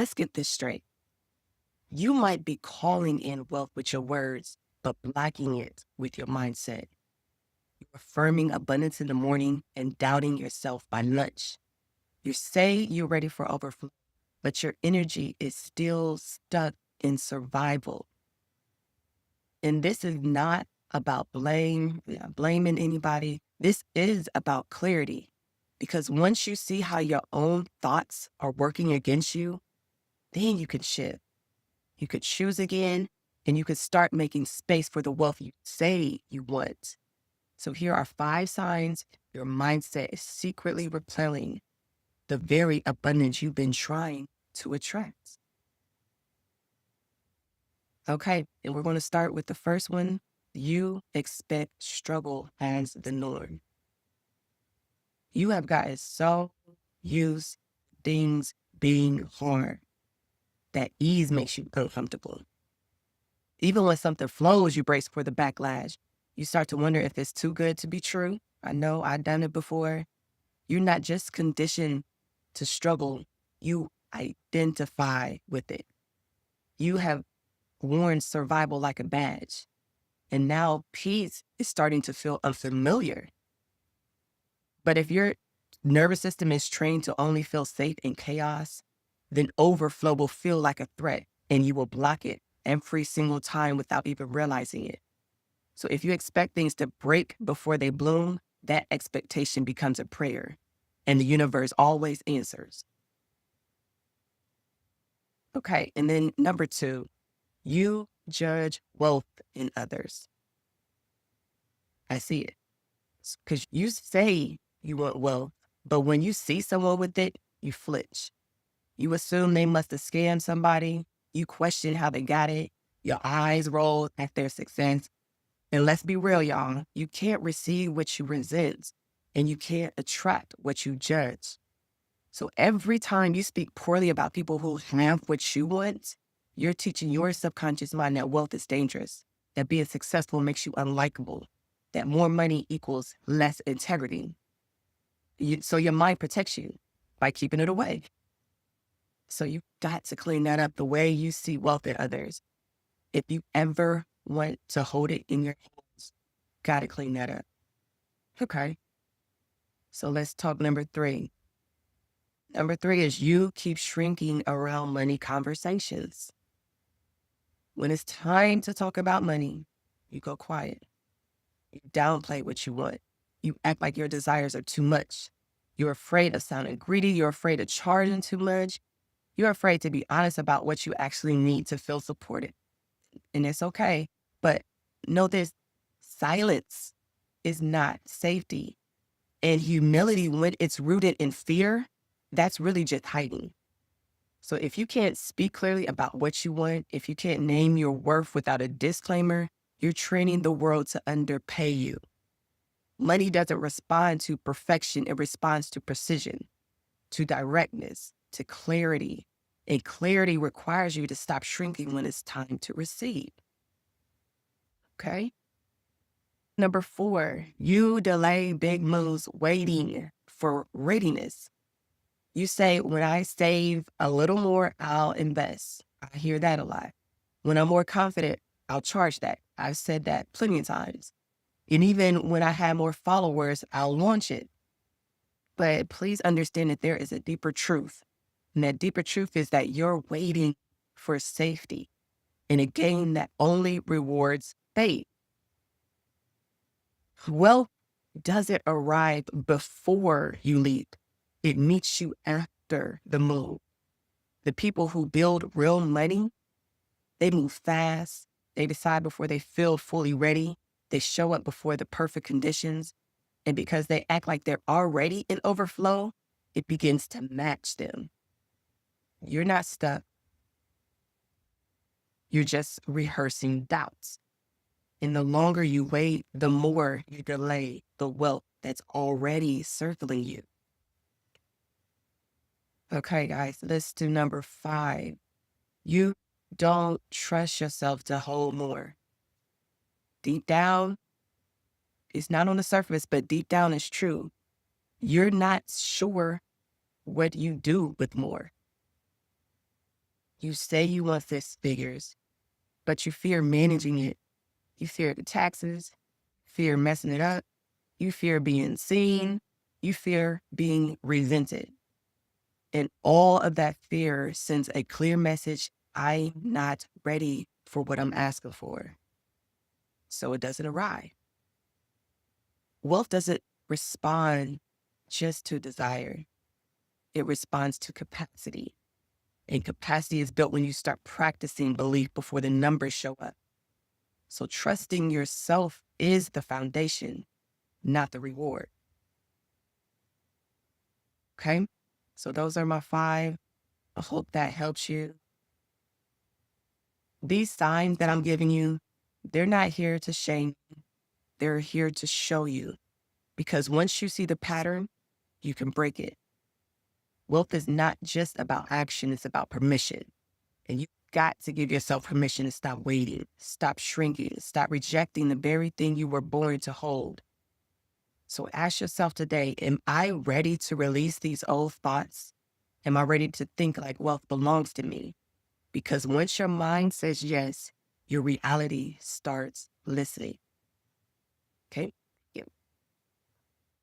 let's get this straight. You might be calling in wealth with your words, but blocking it with your mindset. You're affirming abundance in the morning and doubting yourself by lunch. You say you're ready for overflow, but your energy is still stuck in survival. And this is not about blaming anybody. This is about clarity. Because once you see how your own thoughts are working against you, then you can shift. You could choose again, and you could start making space for the wealth you say you want. So here are 5 signs your mindset is secretly repelling the very abundance you've been trying to attract. Okay, and we're going to start with the first one. You expect struggle as the norm. You have gotten so used to things being hard that ease makes you uncomfortable. Even when something flows, you brace for the backlash. You start to wonder if it's too good to be true. I know I've done it before. You're not just conditioned to struggle, you identify with it. You have worn survival like a badge. And now peace is starting to feel unfamiliar. But if your nervous system is trained to only feel safe in chaos, then overflow will feel like a threat and you will block it every single time without even realizing it. So if you expect things to break before they bloom, that expectation becomes a prayer and the universe always answers. Okay, and then number 2, you judge wealth in others. I see it. Because you say you want wealth, but when you see someone with it, you flinch. You assume they must have scammed somebody. You question how they got it. Your eyes roll at their success. And let's be real, y'all. You can't receive what you resent, and you can't attract what you judge. So every time you speak poorly about people who have what you want, you're teaching your subconscious mind that wealth is dangerous, that being successful makes you unlikable, that more money equals less integrity. So your mind protects you by keeping it away. So you got to clean that up the way you see wealth in others. If you ever want to hold it in your hands, got to clean that up. Okay. So let's talk number 3. Number 3 is you keep shrinking around money conversations. When it's time to talk about money, you go quiet. You downplay what you want. You act like your desires are too much. You're afraid of sounding greedy. You're afraid of charging too much. You're afraid to be honest about what you actually need to feel supported. And it's okay. But know this, silence is not safety. And humility, when it's rooted in fear, that's really just hiding. So if you can't speak clearly about what you want, if you can't name your worth without a disclaimer, you're training the world to underpay you. Money doesn't respond to perfection, it responds to precision, to directness, to clarity. And clarity requires you to stop shrinking when it's time to receive. Okay? Number 4, you delay big moves waiting for readiness. You say, when I save a little more, I'll invest. I hear that a lot. When I'm more confident, I'll charge that. I've said that plenty of times. And even when I have more followers, I'll launch it. But please understand that there is a deeper truth. And that deeper truth is that you're waiting for safety in a game that only rewards faith. Wealth doesn't arrive before you leap. It meets you after the move. The people who build real money, they move fast. They decide before they feel fully ready. They show up before the perfect conditions. And because they act like they're already in overflow, it begins to match them. You're not stuck. You're just rehearsing doubts. And the longer you wait, the more you delay the wealth that's already circling you. Okay, guys, let's do number 5. You don't trust yourself to hold more. Deep down, it's not on the surface, but deep down it's true. You're not sure what you do with more. You say you want six figures, but you fear managing it. You fear the taxes, fear messing it up. You fear being seen. You fear being resented. And all of that fear sends a clear message: I'm not ready for what I'm asking for. So it doesn't arrive. Wealth doesn't respond just to desire, it responds to capacity. And capacity is built when you start practicing belief before the numbers show up. So trusting yourself is the foundation, not the reward. Okay? So those are my 5. I hope that helps you. These signs that I'm giving you, they're not here to shame you. They're here to show you. Because once you see the pattern, you can break it. Wealth is not just about action, it's about permission. And you've got to give yourself permission to stop waiting, stop shrinking, stop rejecting the very thing you were born to hold. So ask yourself today, am I ready to release these old thoughts? Am I ready to think like wealth belongs to me? Because once your mind says yes, your reality starts listening. Okay?